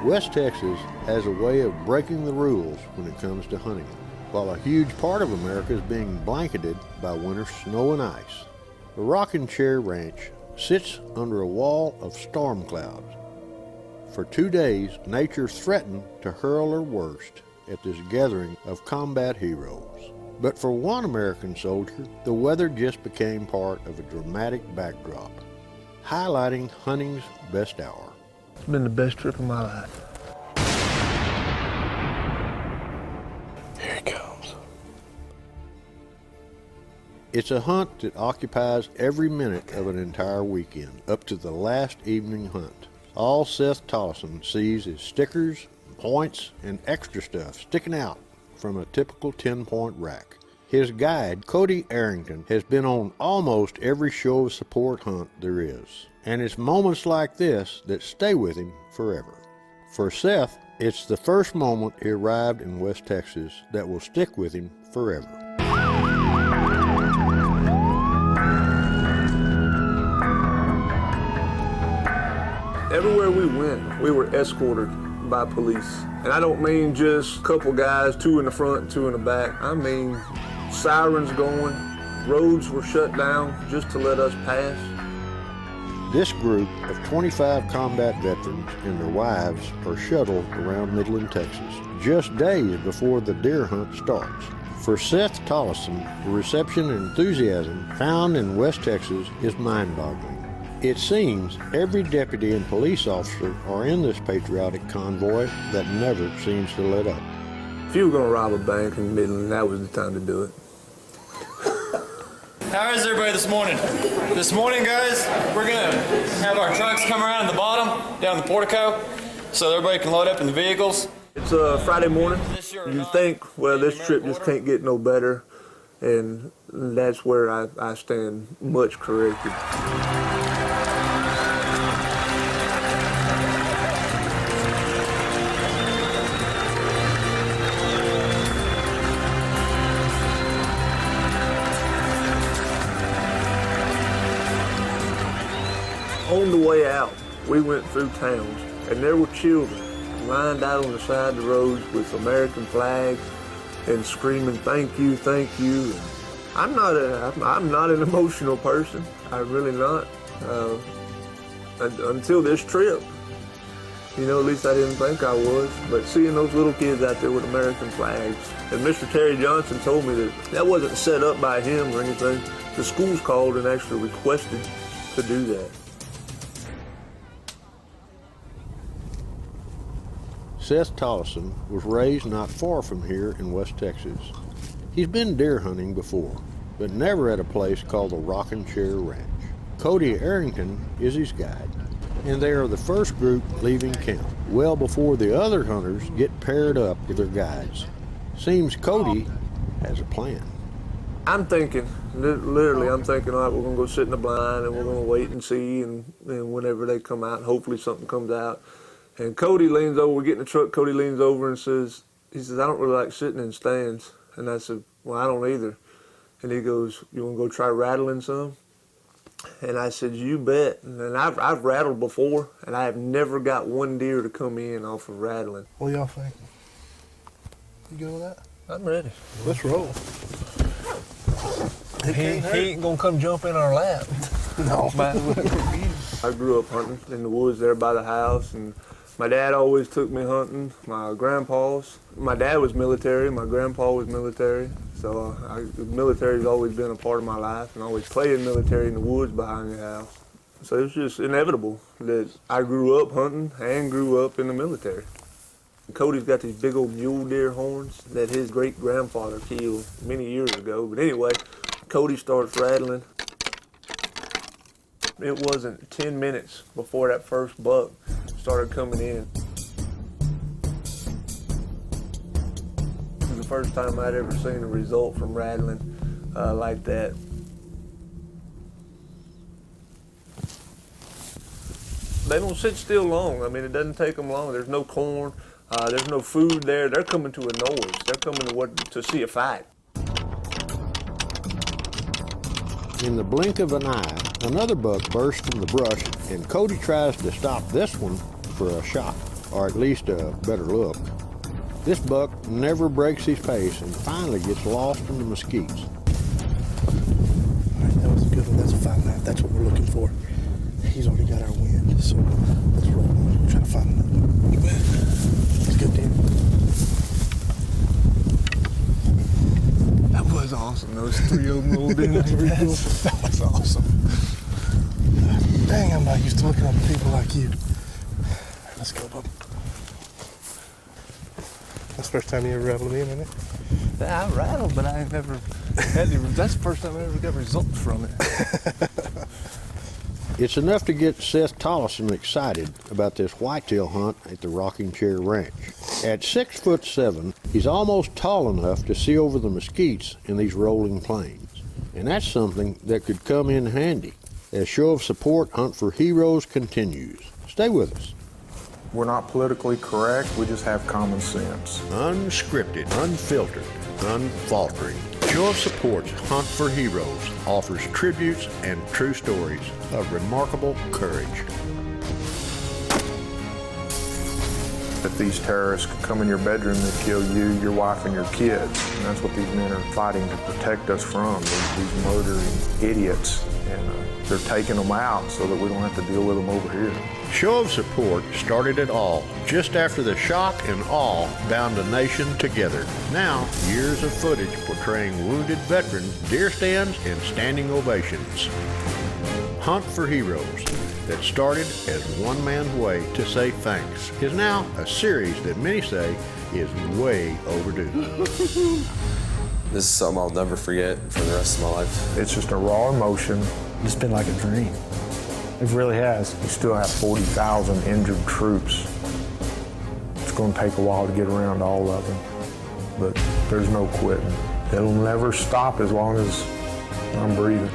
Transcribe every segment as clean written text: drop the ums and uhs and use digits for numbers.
West Texas has a way of breaking the rules when it comes to hunting, while a huge part of America is being blanketed by winter snow and ice. The Rocking Chair Ranch sits under a wall of storm clouds. For 2 days, nature threatened to hurl her worst at this gathering of combat heroes. But for one American soldier, the weather just became part of a dramatic backdrop, highlighting hunting's best hour. It's been the best trip of my life. Here he comes. It's a hunt that occupies every minute of an entire weekend, up to the last evening hunt. All Seth Tolleson sees is stickers, points, and extra stuff sticking out from a typical 10-point rack. His guide, Cody Arrington, has been on almost every show of support hunt there is. And it's moments like this that stay with him forever. For Seth, it's the first moment he arrived in West Texas that will stick with him forever. Everywhere we went, we were escorted by police. And I don't mean just a couple guys, 2 in the front, 2 in the back. I mean sirens going, roads were shut down just to let us pass. This group of 25 combat veterans and their wives are shuttled around Midland, Texas, just days before the deer hunt starts. For Seth Tolleson, the reception and enthusiasm found in West Texas is mind-boggling. It seems every deputy and police officer are in this patriotic convoy that never seems to let up. If you were going to rob a bank in Midland, that was the time to do it. How is everybody this morning? This morning, guys, we're going to have our trucks come around the bottom, down the portico, so everybody can load up in the vehicles. It's Friday morning. You think, well, this trip just can't get no better, and that's where I stand much corrected. On the way out, we went through towns, and there were children lined out on the side of the roads with American flags and screaming, "Thank you, thank you." I'm not an emotional person. I'm really not. Until this trip, at least I didn't think I was. But seeing those little kids out there with American flags, and Mr. Terry Johnson told me that wasn't set up by him or anything. The schools called and actually requested to do that. Seth Tolleson was raised not far from here in West Texas. He's been deer hunting before, but never at a place called the Rocking Chair Ranch. Cody Arrington is his guide, and they are the first group leaving camp, well before the other hunters get paired up with their guides. Seems Cody has a plan. I'm thinking, literally, all right, we're going to go sit in the blind and we're going to wait and see, and whenever they come out, hopefully something comes out. And Cody leans over, we get in the truck, Cody leans over and says, I don't really like sitting in stands. And I said, well, I don't either. And he goes, you want to go try rattling some? And I said, you bet. And I've rattled before, and I have never got one deer to come in off of rattling. What y'all think? You good with that? I'm ready. Let's roll. He ain't going to come jump in our lap. No. I grew up hunting in the woods there by the house, and my dad always took me hunting. My dad was military, my grandpa was military, so the military's always been a part of my life, and I always played military in the woods behind the house. So it was just inevitable that I grew up hunting and grew up in the military. Cody's got these big old mule deer horns that his great-grandfather killed many years ago. But anyway, Cody starts rattling. It wasn't 10 minutes before that first buck started coming in. It was the first time I'd ever seen a result from rattling like that. They don't sit still long. I mean, it doesn't take them long. There's no corn. There's no food there. They're coming to a noise. They're coming to see a fight. In the blink of an eye, another buck bursts from the brush, and Cody tries to stop this one for a shot. or at least a better look. This buck never breaks his pace and finally gets lost in the mesquites. All right, that was a good one. That's a 5.5. That's what we're looking for. He's already got our wind, so let's roll on. Try to find another one. You bet. Let's go, Dan. That was awesome. Those three of them rolled in. That was awesome. Dang, I'm not used to looking at people like you. Let's go, bub. That's the first time you ever rattled in, isn't it? Yeah, I rattled, but I ain't never had any. That's the first time I ever got results from it. It's enough to get Seth Tolleson excited about this whitetail hunt at the Rocking Chair Ranch. At 6'7", he's almost tall enough to see over the mesquites in these rolling plains. And that's something that could come in handy as Show of Support Hunt for Heroes continues. Stay with us. We're not politically correct, we just have common sense. Unscripted, unfiltered, unfaltering. Show of Support's Hunt for Heroes offers tributes and true stories of remarkable courage. If these terrorists could come in your bedroom and kill you, your wife, and your kids, and that's what these men are fighting to protect us from, these murdering idiots, and they're taking them out so that we don't have to deal with them over here. Show of Support started it all just after the shock and awe bound a nation together. Now, years of footage portraying wounded veterans, deer stands, and standing ovations. Hunt for Heroes, that started as one man's way to say thanks, is now a series that many say is way overdue. This is something I'll never forget for the rest of my life. It's just a raw emotion. It's been like a dream. It really has. We still have 40,000 injured troops. It's going to take a while to get around all of them, but there's no quitting. It'll never stop as long as I'm breathing.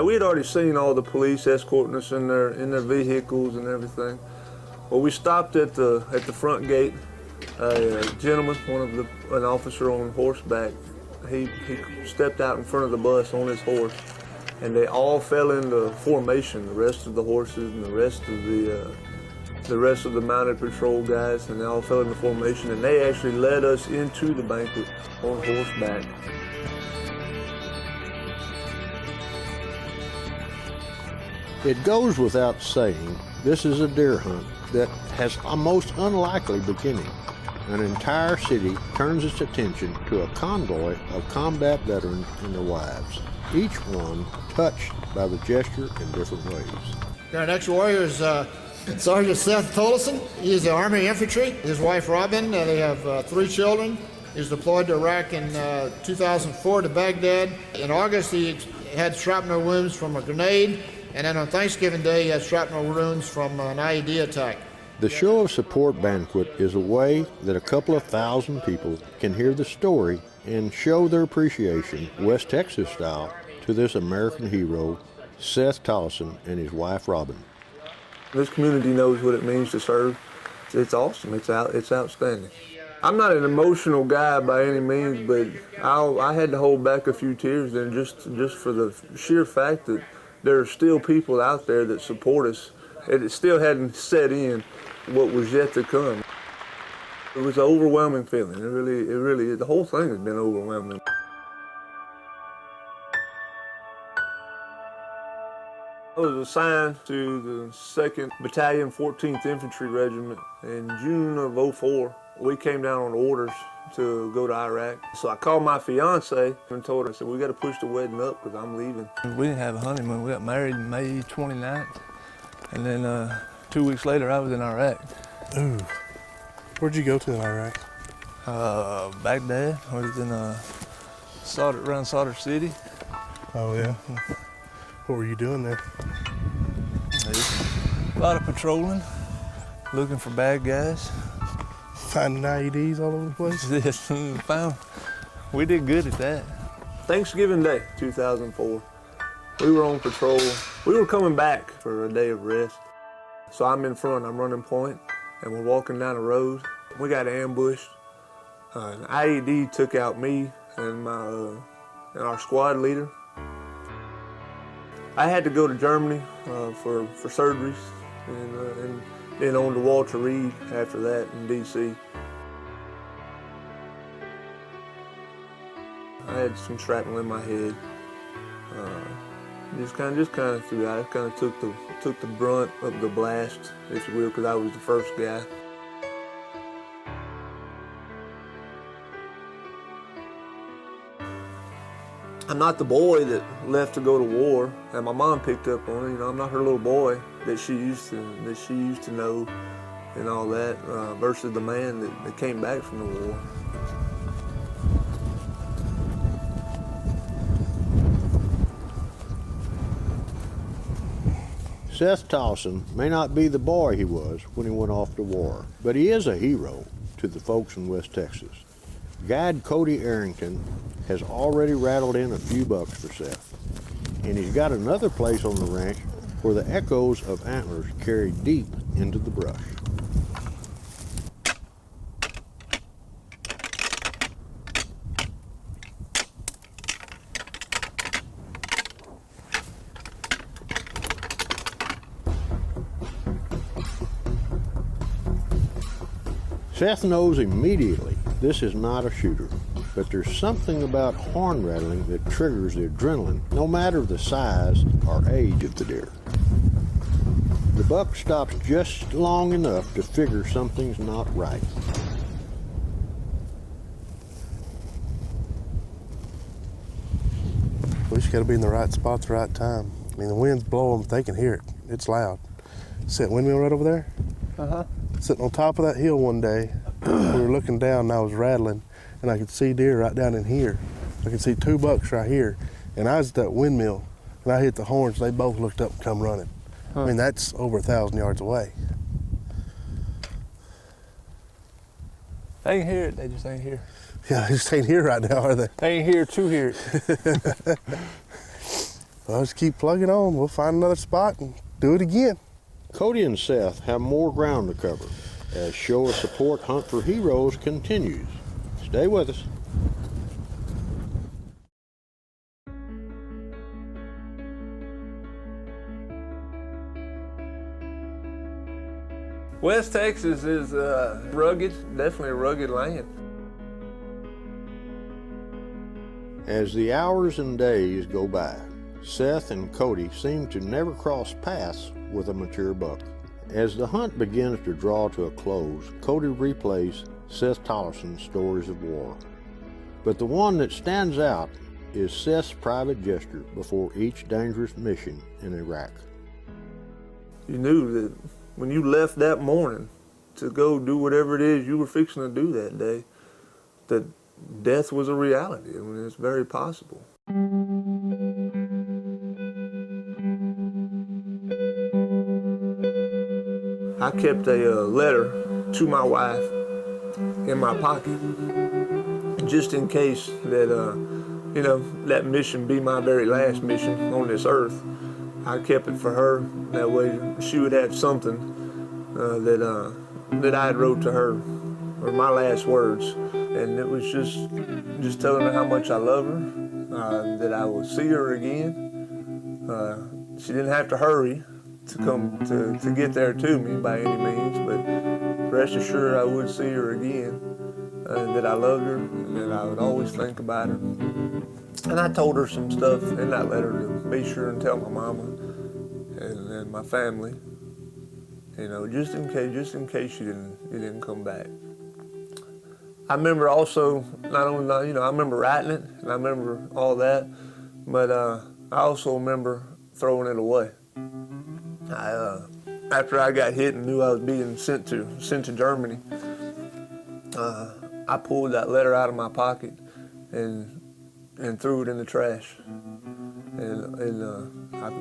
We had already seen all the police escorting us in their vehicles and everything. Well, we stopped at the front gate. A gentleman, an officer on horseback, he stepped out in front of the bus on his horse, and they all fell into formation. The rest of the horses and the rest of the mounted patrol guys, and they all fell into formation. And they actually led us into the banquet on horseback. It goes without saying, this is a deer hunt that has a most unlikely beginning. An entire city turns its attention to a convoy of combat veterans and their wives, each one touched by the gesture in different ways. Our next warrior is Sergeant Seth Tolleson. He is the Army Infantry. His wife Robin, they have 3 children. He was deployed to Iraq in 2004 to Baghdad. In August, he had shrapnel wounds from a grenade. And then on Thanksgiving Day, he had shrapnel wounds from an IED attack. The Show of Support banquet is a way that a couple of thousand people can hear the story and show their appreciation, West Texas style, to this American hero, Seth Tolleson, and his wife, Robin. This community knows what it means to serve. It's awesome. It's outstanding. I'm not an emotional guy by any means, but I had to hold back a few tears then just for the sheer fact that there are still people out there that support us. It still hadn't set in what was yet to come. It was an overwhelming feeling. It really, the whole thing has been overwhelming. I was assigned to the 2nd Battalion, 14th Infantry Regiment in June of '04. We came down on orders to go to Iraq. So I called my fiance and told her, I said, we got to push the wedding up because I'm leaving. We didn't have a honeymoon. We got married May 29th. And then 2 weeks later, I was in Iraq. Ooh. Where'd you go to in Iraq? Baghdad. I was in around Sadr City. Oh, yeah. What were you doing there? A lot of patrolling, looking for bad guys. Finding IEDs all over the place? We did good at that. Thanksgiving Day, 2004. We were on patrol. We were coming back for a day of rest. So I'm in front, I'm running point, and we're walking down the road. We got ambushed. An IED took out me and and our squad leader. I had to go to Germany for surgeries, and then on to Walter Reed after that in D.C. I had some shrapnel in my head. Just kind of throughout. I kind of took the brunt of the blast, if you will, because I was the first guy. I'm not the boy that left to go to war, and my mom picked up on it. You know, I'm not her little boy that she used to know, and all that, versus the man that came back from the war. Seth Tolleson may not be the boy he was when he went off to war, but he is a hero to the folks in West Texas. Guide Cody Arrington has already rattled in a few bucks for Seth, and he's got another place on the ranch where the echoes of antlers carry deep into the brush. Seth knows immediately this is not a shooter, but there's something about horn rattling that triggers the adrenaline, no matter the size or age of the deer. The buck stops just long enough to figure something's not right. We just got to be in the right spot at the right time. I mean, the wind's blowing, but they can hear it. It's loud. See that windmill right over there? Uh-huh. Sitting on top of that hill one day, we were looking down and I was rattling, and I could see deer right down in here. I could see 2 bucks right here, and I was at that windmill, and I hit the horns. They both looked up and come running. I mean, that's over 1,000 yards away. They can hear it, they just ain't here. Yeah, they just ain't here right now, are they? They ain't here to hear it. Well, just keep plugging on. We'll find another spot and do it again. Cody and Seth have more ground to cover as Show of Support Hunt for Heroes continues. Stay with us. West Texas is rugged, definitely a rugged land. As the hours and days go by, Seth and Cody seem to never cross paths with a mature buck. As the hunt begins to draw to a close, Cody replays Seth Tolleson's stories of war. But the one that stands out is Seth's private gesture before each dangerous mission in Iraq. You knew that when you left that morning to go do whatever it is you were fixing to do that day, that death was a reality. I mean, it's very possible. I kept a letter to my wife in my pocket, just in case that, that mission be my very last mission on this earth. I kept it for her. That way she would have something that I had wrote to her, or my last words. And it was just telling her how much I love her, that I will see her again. She didn't have to hurry to come to get there to me by any means, but rest assured I would see her again, that I loved her, and that I would always think about her. And I told her some stuff in that letter to be sure and tell my mama and my family, just in case you didn't come back. I remember also, not only, I remember writing it, and I remember all that, but I also remember throwing it away. After I got hit and knew I was being sent to Germany, I pulled that letter out of my pocket and threw it in the trash. And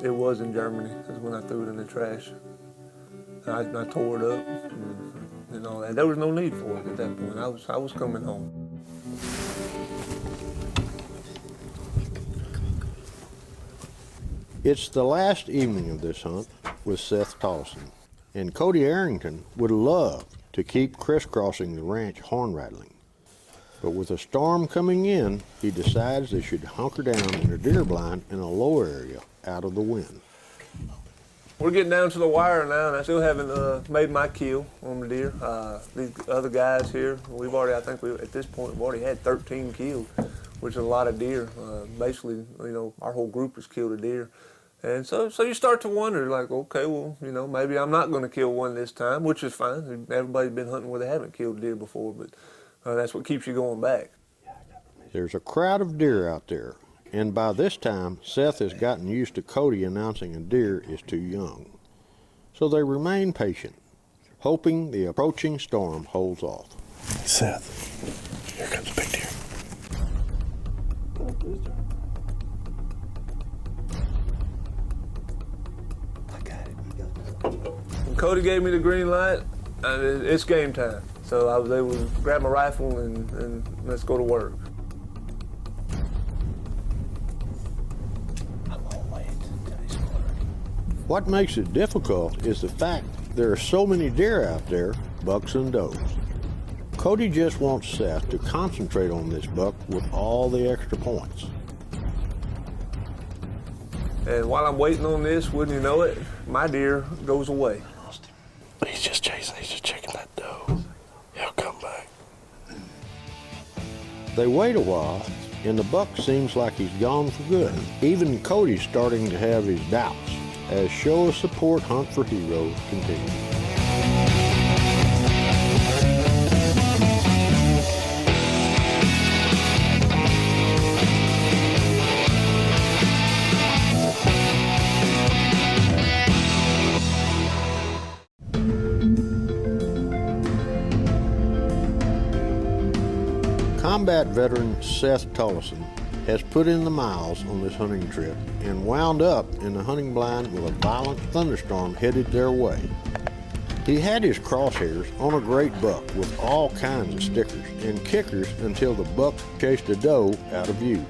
it was in Germany. That's when I threw it in the trash. I tore it up and all that. There was no need for it at that point. I was coming home. It's the last evening of this hunt with Seth Tolleson, and Cody Arrington would love to keep crisscrossing the ranch horn rattling. But with a storm coming in, he decides they should hunker down in a deer blind in a low area out of the wind. We're getting down to the wire now, and I still haven't made my kill on the deer. These other guys here, I think at this point, we've already had 13 killed, which is a lot of deer. Basically, our whole group has killed a deer. And so you start to wonder, like, okay, well, maybe I'm not going to kill one this time, which is fine. Everybody's been hunting where they haven't killed a deer before, but that's what keeps you going back. There's a crowd of deer out there, and by this time, Seth has gotten used to Cody announcing a deer is too young. So they remain patient, hoping the approaching storm holds off. Seth, here comes a big deer. When Cody gave me the green light, it's game time. So I was able to grab my rifle and let's go to work. What makes it difficult is the fact there are so many deer out there, bucks and does. Cody just wants Seth to concentrate on this buck with all the extra points. And while I'm waiting on this, wouldn't you know it, my deer goes away. He's just checking that doe. He'll come back. They wait a while, and the buck seems like he's gone for good. Even Cody's starting to have his doubts as Show of Support Hunt for Heroes continues. Combat veteran Seth Tolleson has put in the miles on this hunting trip and wound up in the hunting blind with a violent thunderstorm headed their way. He had his crosshairs on a great buck with all kinds of stickers and kickers until the buck chased a doe out of view.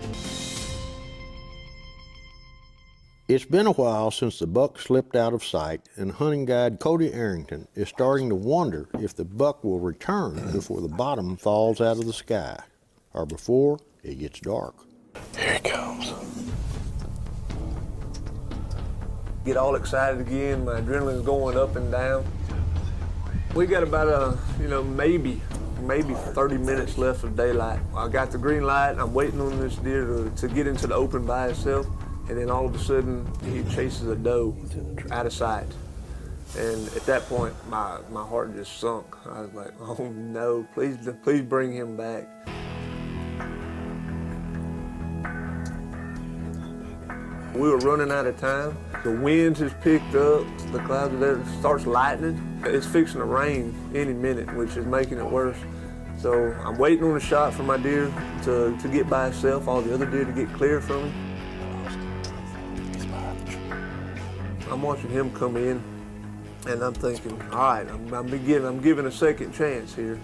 It's been a while since the buck slipped out of sight, and hunting guide Cody Arrington is starting to wonder if the buck will return before the bottom falls out of the sky, or before it gets dark. Here he comes. Get all excited again, my adrenaline's going up and down. We got about maybe 30 minutes left of daylight. I got the green light, I'm waiting on this deer to get into the open by itself. And then all of a sudden, he chases a doe out of sight. And at that point, my heart just sunk. I was like, oh no, please bring him back. We were running out of time. The wind has picked up, the clouds are there, it starts lightning. It's fixing to rain any minute, which is making it worse. So I'm waiting on a shot for my deer to get by itself, all the other deer to get clear from him. I'm watching him come in, and I'm thinking, all right, I'm giving a second chance here.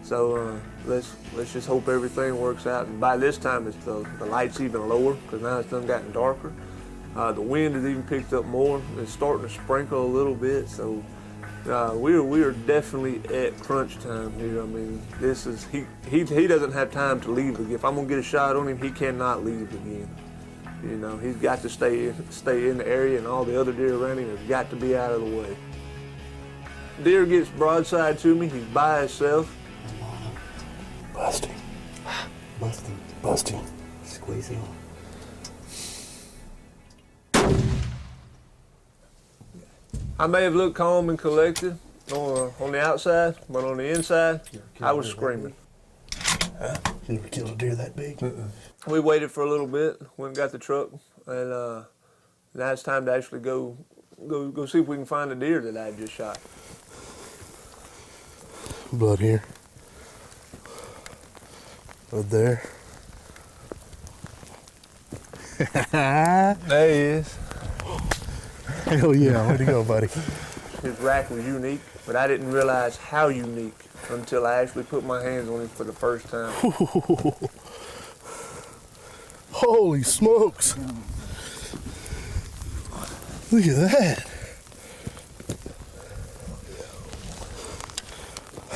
So let's just hope everything works out. And by this time, it's the light's even lower because now it's done gotten darker. The wind has even picked up more. It's starting to sprinkle a little bit. So we are definitely at crunch time here. I mean, this is he doesn't have time to leave again. If I'm gonna get a shot on him, he cannot leave again. He's got to stay in the area, and all the other deer around him have got to be out of the way. Deer gets broadside to me. He's by himself. Busting. Squeeze him. I may have looked calm and collected on the outside, but on the inside, I was screaming. Huh? You ever killed a deer that big? We waited for a little bit, went and got the truck, and now it's time to actually go see if we can find the deer that I just shot. Blood here. Up there. There he is. Hell yeah, way to go, buddy. His rack was unique, but I didn't realize how unique until I actually put my hands on him for the first time. Holy smokes. Look at that.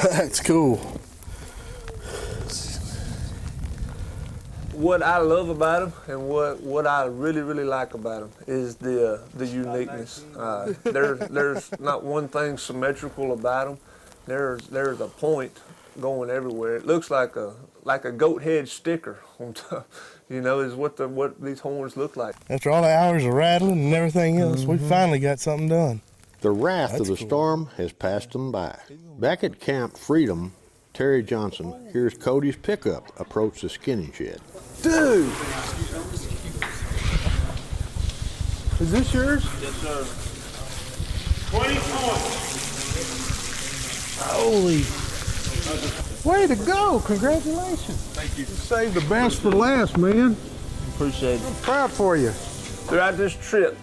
That's cool. What I love about him and what I really like about him is the uniqueness. There's not one thing symmetrical about him. There's a point going everywhere. It looks like a goat head sticker on top. You know, is what these horns look like. After all the hours of rattling and everything else, we finally got something done. The wrath of the cool. storm has passed them by. Back at Camp Freedom, Terry Johnson hears Cody's pickup approach the skinning shed. Dude! Is this yours? Yes, sir. 20 points. Holy. Way to go. Congratulations. Thank you. You saved the best for last, man. Appreciate it. I'm proud for you. Throughout this trip,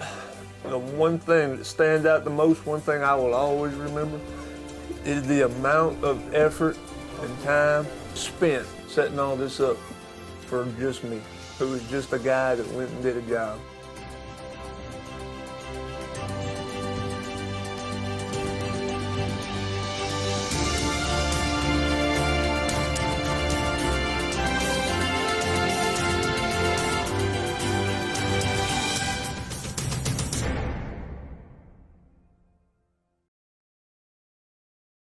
the one thing that stands out the most, one thing I will always remember, is the amount of effort and time spent setting all this up for just me, who was just a guy that went and did a job.